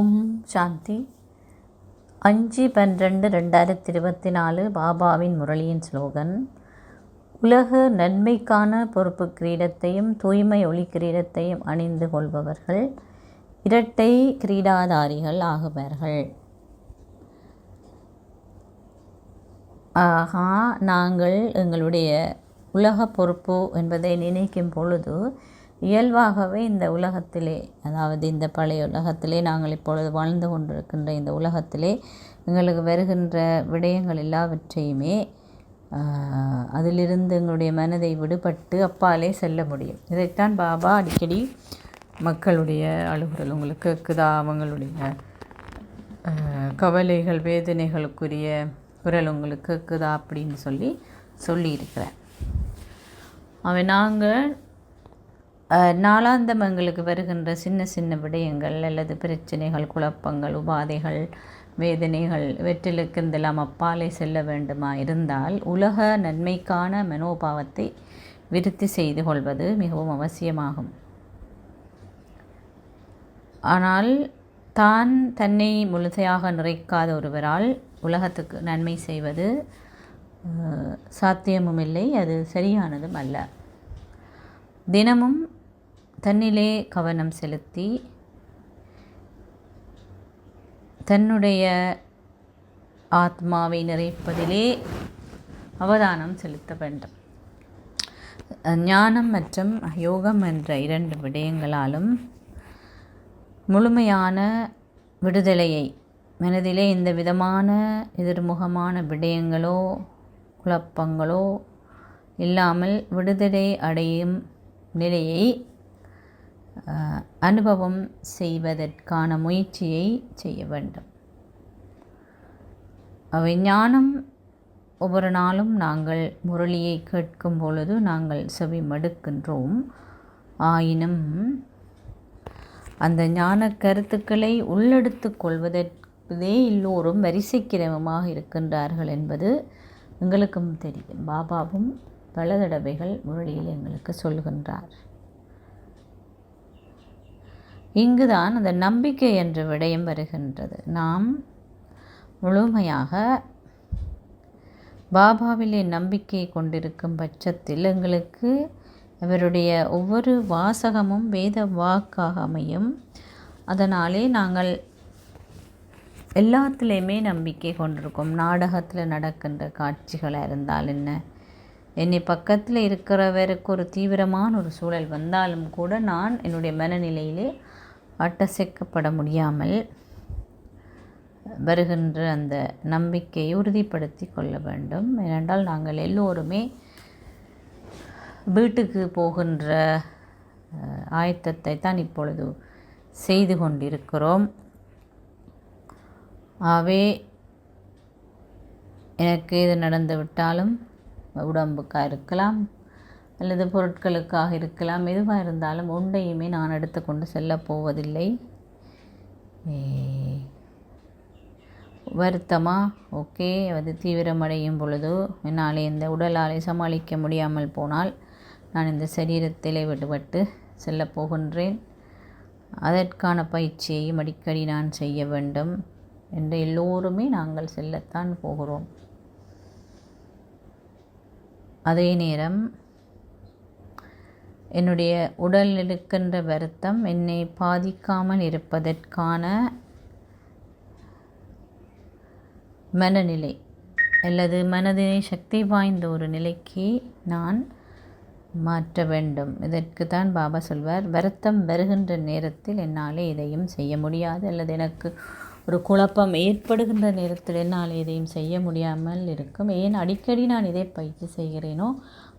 ஓம் சாந்தி. 5/12/2024 பாபாவின் முரளியின் ஸ்லோகன். உலக நன்மைக்கான பொறுப்பு கிரீடத்தையும் தூய்மை ஒளி கிரீடத்தையும் அணிந்து கொள்பவர்கள் இரட்டை கிரீடாதாரிகள் ஆகுவார்கள். நாங்கள் எங்களுடைய உலக பொறுப்பு என்பதை நினைக்கும் பொழுது இயல்பாகவே இந்த உலகத்திலே, அதாவது இந்த பழைய உலகத்திலே, நாங்கள் இப்பொழுது வாழ்ந்து கொண்டிருக்கின்ற இந்த உலகத்திலே எங்களுக்கு வருகின்ற விடயங்கள் எல்லாவற்றையுமே அதிலிருந்து எங்களுடைய மனதை விடுபட்டு அப்பாலே செல்ல முடியும். இதைத்தான் பாபா அடிக்கடி மக்களுடைய அழுகுறல் உங்களுக்கு கேட்குதா, அவங்களுடைய கவலைகள் வேதனைகளுக்குரிய குரல் உங்களுக்கு கேட்குதா அப்படின்னு சொல்லியிருக்கிறேன். நாங்கள் நாளாந்தம் எங்களுக்கு வருகின்ற சின்ன சின்ன விடயங்கள் அல்லது பிரச்சனைகள், குழப்பங்கள், உபாதைகள், வேதனைகள் இவற்றிலுக்கு இதெல்லாம் அப்பாலே செல்ல வேண்டுமா இருந்தால் உலக நன்மைக்கான மனோபாவத்தை விருத்தி செய்து கொள்வது மிகவும் அவசியமாகும். ஆனால் தன்னை முழுமையாக நிறைக்காத ஒருவரால் உலகத்துக்கு நன்மை செய்வது சாத்தியமும் இல்லை, அது சரியானதும் அல்ல. தினமும் தன்னிலே கவனம் செலுத்தி தன்னுடைய ஆத்மாவை நிறைப்பதிலே அவதானம் செலுத்த வேண்டும். ஞானம் மற்றும் யோகம் என்ற இரண்டு விடயங்களாலும் முழுமையான விடுதலையை, மனதிலே இந்த விதமான எதிர்முகமான விடயங்களோ குழப்பங்களோ இல்லாமல் விடுதலை அடையும் நிலையை அனுபவம் செய்வதற்கான முயற்சியை செய்ய வேண்டும். அவை ஞானம் ஒவ்வொரு நாளும் நாங்கள் முரளியை கேட்கும் பொழுது நாங்கள் செவி மடுக்கின்றோம். ஆயினும் அந்த ஞான கருத்துக்களை உள்ளெடுத்து கொள்வதற்கே எல்லோரும் வரிசைக்கிரமமாக இருக்கின்றார்கள் என்பது எங்களுக்கும் தெரியும். பாபாவும் பல தடவைகள் முரளியில் எங்களுக்கு சொல்கின்றார். இங்குதான் அந்த நம்பிக்கை என்ற விடயம் வருகின்றது. நாம் முழுமையாக பாபாவிலே நம்பிக்கை கொண்டிருக்கும் பட்சத்தில் எங்களுக்கு அவருடைய ஒவ்வொரு வாசகமும் வேத வாக்காக அமையும். அதனாலே நாங்கள் எல்லாத்துலேயுமே நம்பிக்கை கொண்டிருக்கோம். நாடகத்தில் நடக்கின்ற காட்சிகளாக இருந்தால் என்ன, என்னை பக்கத்தில் இருக்கிறவருக்கு ஒரு தீவிரமான ஒரு சூழல் வந்தாலும் கூட நான் என்னுடைய மனநிலையிலே அட்டசைக்கப்பட முடியாமல் வருகின்ற அந்த நம்பிக்கையை உறுதிப்படுத்தி கொள்ள வேண்டும். ஏனென்றால் நாங்கள் எல்லோருமே வீட்டுக்கு போகின்ற ஆயத்தத்தை தான் இப்பொழுது செய்து கொண்டிருக்கிறோம். ஆகவே எனக்கு இது நடந்து விட்டாலும் உடம்புக்காக இருக்கலாம் அல்லது பொருட்களுக்காக இருக்கலாம், எதுவாக இருந்தாலும் ஒன்றையுமே நான் எடுத்துக்கொண்டு செல்ல போவதில்லை. வருத்தமாக ஓகே, அது தீவிரமடையும் பொழுது என்னால் இந்த உடலாலே சமாளிக்க முடியாமல் போனால் நான் இந்த சரீரத்திலே விடுபட்டு செல்ல போகின்றேன். அதற்கான பயிற்சியையும் அடிக்கடி நான் செய்ய வேண்டும் என்று எல்லோருமே நாங்கள் செல்லத்தான் போகிறோம். அதே நேரம் என்னுடைய உடல் இருக்கின்ற வருத்தம் என்னை பாதிக்காமல் இருப்பதற்கான மனநிலை அல்லது மனதினை சக்தி வாய்ந்த ஒரு நிலைக்கு நான் மாற்ற வேண்டும். இதற்கு தான் பாபா சொல்வார், வருத்தம் வருகின்ற நேரத்தில் என்னால் எதையும் செய்ய முடியாது அல்லது எனக்கு ஒரு குழப்பம் ஏற்படுகின்ற நேரத்தில் என்னால் எதையும் செய்ய முடியாமல் இருக்கும். ஏன் அடிக்கடி நான் இதை பயிற்சி செய்கிறேனோ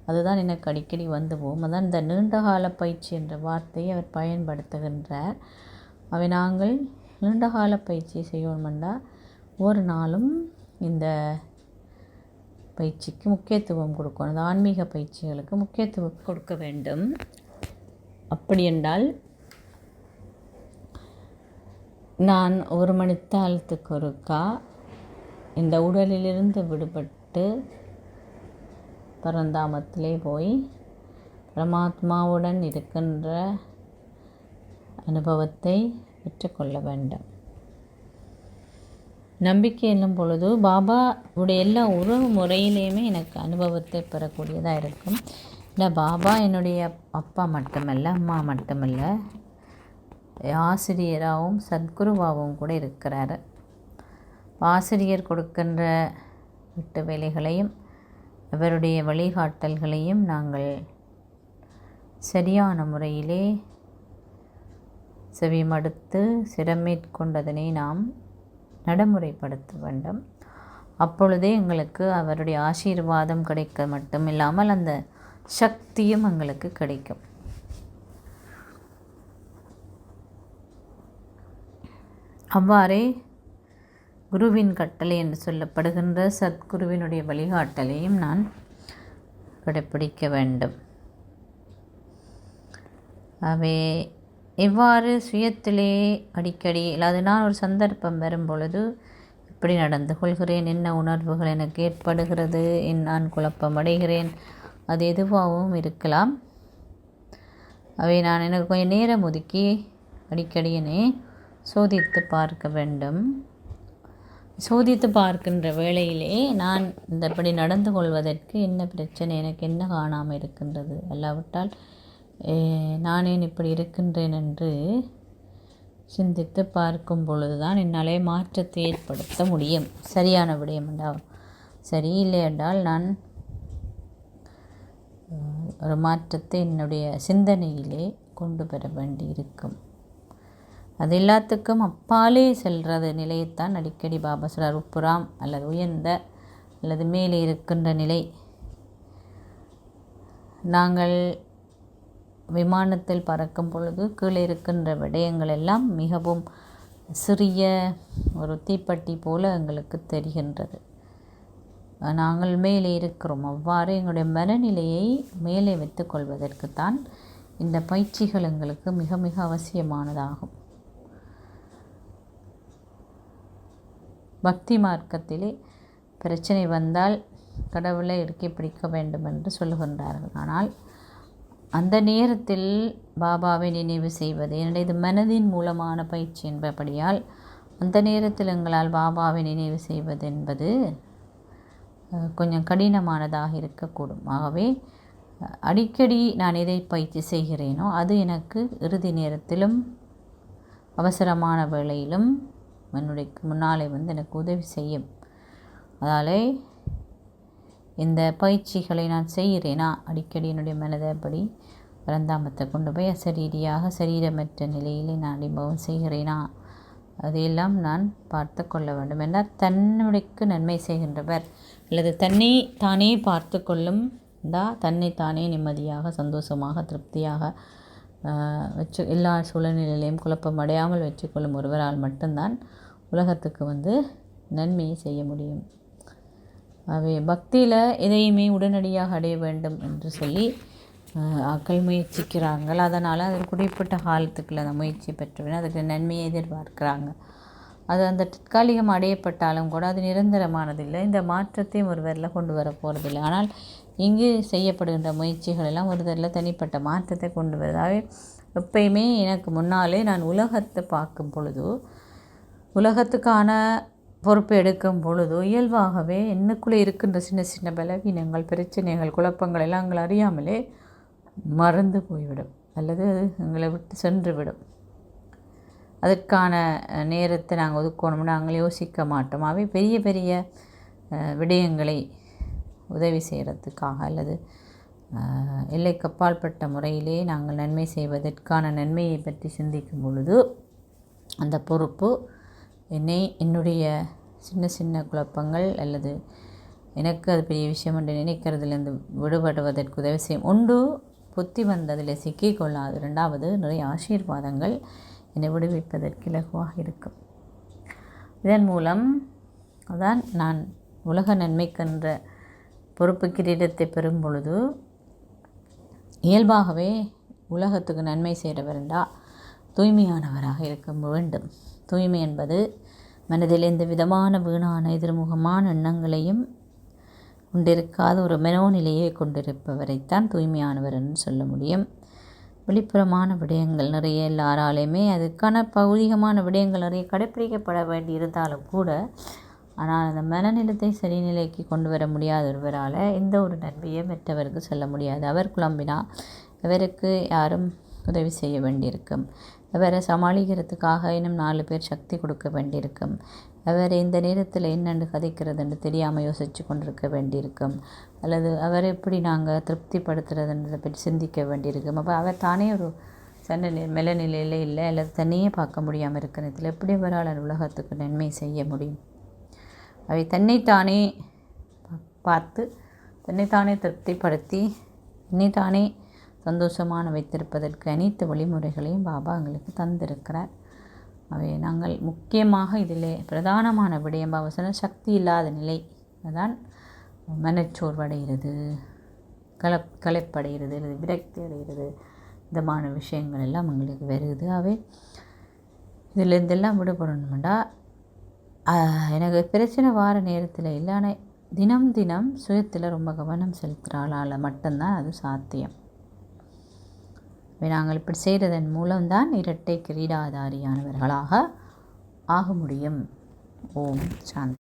அதுதான் எனக்கு அடிக்கடி வந்து போகும். அதான் இந்த நீண்டகால பயிற்சி என்ற வார்த்தையை அவர் பயன்படுத்துகின்றார். அவை நாங்கள் நீண்டகால பயிற்சி செய்யணுமெண்டா ஒரு நாளும் இந்த பயிற்சிக்கு முக்கியத்துவம் கொடுக்கணும். இந்த ஆன்மீக பயிற்சிகளுக்கு முக்கியத்துவம் கொடுக்க வேண்டும். அப்படி என்றால் நான் ஒரு மணித்தாளத்துக்கு ஒருக்கா இந்த உடலிலிருந்து விடுபட்டு பரந்தாமத்திலே போய் பரமாத்மாவுடன் இருக்கின்ற அனுபவத்தை பெற்றுக்கொள்ள வேண்டும். நம்பிக்கை என்னும் பொழுது பாபாவுடைய எல்லா உறவு முறையிலையுமே எனக்கு அனுபவத்தை பெறக்கூடியதாக இருக்கும். இல்லை, பாபா என்னுடைய அப்பா மட்டுமல்ல, அம்மா மட்டுமல்ல, ஆசிரியராகவும் சத்குருவாகவும் கூட இருக்கிறார். ஆசிரியர் கொடுக்கின்ற வீட்டு வேலைகளையும் அவருடைய வழிகாட்டல்களையும் நாங்கள் சரியான முறையிலே செவிமடுத்து சிரமேற்கொண்டதனை நாம் நடைமுறைப்படுத்த வேண்டும். அப்பொழுதே எங்களுக்கு அவருடைய ஆசீர்வாதம் கிடைக்க மட்டுமில்லாமல் அந்த சக்தியும் எங்களுக்கு கிடைக்கும். அவ்வாறே குருவின் கட்டளை என்று சொல்லப்படுகின்ற சத்குருவினுடைய வழிகாட்டலையும் நான் கடைப்பிடிக்க வேண்டும். அவை எவ்வாறு சுயத்திலே அடிக்கடி இல்லாது நான் ஒரு சந்தர்ப்பம் வரும் பொழுது எப்படி நடந்து கொள்கிறேன், என்ன உணர்வுகள் எனக்கு ஏற்படுகிறது, நான் குழப்பம் அடைகிறேன், அது எதுவாகவும் இருக்கலாம். அவை நான் எனக்கு கொஞ்சம் நேரம் ஒதுக்கி அடிக்கடியினே சோதித்து பார்க்க வேண்டும். சோதித்து பார்க்கின்ற வேளையிலே நான் இந்தபடி நடந்து கொள்வதற்கு என்ன பிரச்சனை, எனக்கு என்ன காணாமல் இருக்கின்றது, அல்லாவிட்டால் நானேன் இப்படி இருக்கின்றேன் என்று சிந்தித்து பார்க்கும் பொழுது தான் என்னாலே மாற்றத்தை ஏற்படுத்த முடியும். சரியான விடயம் என்றால் சரி, இல்லை என்றால் நான் ஒரு மாற்றத்தை என்னுடைய சிந்தனையிலே கொண்டு பெற வேண்டி இருக்கும். அது எல்லாத்துக்கும் அப்பாலே செல்றது நிலையைத்தான் அடிக்கடி பாபா சொல்றார். உப்புறாம் அல்லது உயர்ந்த அல்லது மேலே இருக்கின்ற நிலை. நாங்கள் விமானத்தில் பறக்கும் பொழுது கீழே இருக்கின்ற விடயங்கள் எல்லாம் மிகவும் சிறிய ஒரு தீப்பெட்டி போல எங்களுக்கு தெரிகின்றது. நாங்கள் மேலே இருக்கிறோம். அவ்வாறு எங்களுடைய மனநிலையை மேலே வைத்துக்கொள்வதற்குத்தான் இந்த பயிற்சிகள் எங்களுக்கு மிக மிக அவசியமானதாகும். பக்தி மார்க்கத்திலே பிரச்சனை வந்தால் கடவுளை இறுக்கி பிடிக்க வேண்டும் என்று சொல்லுகின்றார்கள். ஆனால் அந்த நேரத்தில் பாபாவை நினைவு செய்வது, என்னுடைய இது மனதின் மூலமான பயிற்சி என்பபடியால் அந்த நேரத்தில் எங்களால் பாபாவை நினைவு செய்வது என்பது கொஞ்சம் கடினமானதாக இருக்கக்கூடும். ஆகவே அடிக்கடி நான் எதை பயிற்சி செய்கிறேனோ அது எனக்கு இறுதி நேரத்திலும் அவசரமான வேளையிலும் என்னுடைய முன்னாலே எனக்கு உதவி செய்யும். அதாலே இந்த பயிற்சிகளை நான் செய்கிறேனா, அடிக்கடி என்னுடைய மனதை அப்படி பரந்தாமத்தை கொண்டு போய் அசரீரியாக சரீரமற்ற நிலையிலே நான் அனுபவம் செய்கிறேனா, அதையெல்லாம் நான் பார்த்து கொள்ள வேண்டும். என்றால் தன்னுடைக்கு நன்மை செய்கின்றவர் அல்லது தன்னை தானே பார்த்து கொள்ளும் தன்னை தானே நிம்மதியாக சந்தோஷமாக திருப்தியாக வச்சு எல்லா சூழ்நிலையிலையும் குழப்பம் அடையாமல் வச்சுக்கொள்ளும் ஒருவரால் மட்டும்தான் உலகத்துக்கு நன்மையை செய்ய முடியும். அவை பக்தியில் எதையுமே உடனடியாக அடைய வேண்டும் என்று சொல்லி ஆக்கள் முயற்சிக்கிறார்கள். அதனால் அது குறிப்பிட்ட காலத்துக்குள்ள அந்த முயற்சி பெற்றவன் அதுக்கு நன்மையை எதிர்பார்க்குறாங்க. அது அந்த தற்காலிகம் அடையப்பட்டாலும் கூட அது நிரந்தரமானதில்லை. இந்த மாற்றத்தையும் ஒருவரில் கொண்டு வர போகிறதில்லை. ஆனால் இங்கு செய்யப்படுகின்ற முயற்சிகள் எல்லாம் ஒருவரில் தனிப்பட்ட மாற்றத்தை கொண்டு வருவதாகவே எப்பயுமே எனக்கு முன்னாலே நான் உலகத்தை பார்க்கும் பொழுது, உலகத்துக்கான பொறுப்பு எடுக்கும் பொழுது இயல்பாகவே என்னுக்குள்ளே இருக்கின்ற சின்ன சின்ன பலவீனங்கள், பிரச்சனைகள், குழப்பங்கள் எல்லாம் எங்களை அறியாமலே மறந்து போய்விடும் அல்லது எங்களை விட்டு சென்று விடும். அதற்கான நேரத்தை நாங்கள் ஒதுக்கணும்னு நாங்கள் யோசிக்க மாட்டோம். அவை பெரிய பெரிய விடயங்களை உதவி செய்கிறதுக்காக அல்லது எல்லைக்கு அப்பாற்பட்ட முறையிலே நாங்கள் நன்மை செய்வதற்கான நன்மையை பற்றி சிந்திக்கும் பொழுது அந்த பொறுப்பு என்னுடைய சின்ன சின்ன குழப்பங்கள் அல்லது எனக்கு அது பெரிய விஷயம் என்று நினைக்கிறதுலேருந்து விடுபடுவதற்கு உதவி செய்யும். ஒன்று, புத்தி வந்ததில் சிக்கிக்கொள்ளாது. ரெண்டாவது, நிறைய ஆசீர்வாதங்கள் என்னை விடுவிப்பதற்கு இலகுவாக இருக்கும். இதன் மூலம் அதான் நான் உலக நன்மைக்கென்ற பொறுப்பு கிரீடத்தை பெறும் பொழுது இயல்பாகவே உலகத்துக்கு நன்மை செய்கிறவர்ண்டா தூய்மையானவராக இருக்க வேண்டும். தூய்மை என்பது மனதில் எந்த விதமான வீணான எதிர்முகமான எண்ணங்களையும் கொண்டிருக்காத ஒரு மனோநிலையை கொண்டிருப்பவரைத்தான் தூய்மையானவர் என்று சொல்ல முடியும். வெளிப்புறமான விடயங்கள் நிறைய எல்லாராலையுமே அதுக்கான பௌதிகமான விடயங்கள் நிறைய கடைப்பிடிக்கப்பட வேண்டி இருந்தாலும் கூட, ஆனால் அந்த மனநிலத்தை சரிநிலைக்கு கொண்டு வர முடியாத ஒருவரால் எந்த ஒரு நன்மையும் மற்றவருக்கு சொல்ல முடியாது. அவர் குழம்பினா அவருக்கு யாரும் உதவி செய்ய வேண்டியிருக்கும். அவரை சமாளிக்கிறதுக்காக இன்னும் 4 பேர் சக்தி கொடுக்க வேண்டியிருக்கும். அவர் இந்த நேரத்தில் என்னென்று கதைக்கிறதுன்னு தெரியாமல் யோசித்து கொண்டிருக்க வேண்டியிருக்கும். அல்லது அவரை எப்படி நாங்கள் திருப்திப்படுத்துறதுன்றதை பற்றி சிந்திக்க வேண்டியிருக்கும். அப்போ அவர் தானே ஒரு மெல நிலையில் இல்லை, அல்லது தன்னையே பார்க்க முடியாமல் இருக்கிறதில் எப்படி அவரால் உலகத்துக்கு நன்மை செய்ய முடியும்? அவை தன்னைத்தானே பார்த்து தன்னைத்தானே திருப்திப்படுத்தி தன்னைத்தானே சந்தோஷமான வைத்திருப்பதற்கு அனைத்து வழிமுறைகளையும் பாபா எங்களுக்கு தந்திருக்கிறார். அவை நாங்கள் முக்கியமாக இதில் பிரதானமான விடயம் பாபா சொன்ன சக்தி இல்லாத நிலை தான் மனச்சோர்வடைகிறது, களைப்படைகிறது, அல்லது விரக்தி அடைகிறது, விதமான விஷயங்கள் எல்லாம் எங்களுக்கு வருது. அவை இதில் இருந்தெல்லாம் விடுபடணுமெண்டா எனக்கு பிரச்சனை வார நேரத்தில் இல்லைன்னா தினம் சுயத்தில் ரொம்ப கவனம் செலுத்துகிறாளால் மட்டும்தான் அது சாத்தியம். நாங்கள் இப்படி செய்கிறதன் மூலம்தான் இரட்டை கிரீடாதாரியானவர்களாக ஆக முடியும். ஓம் சாந்தி.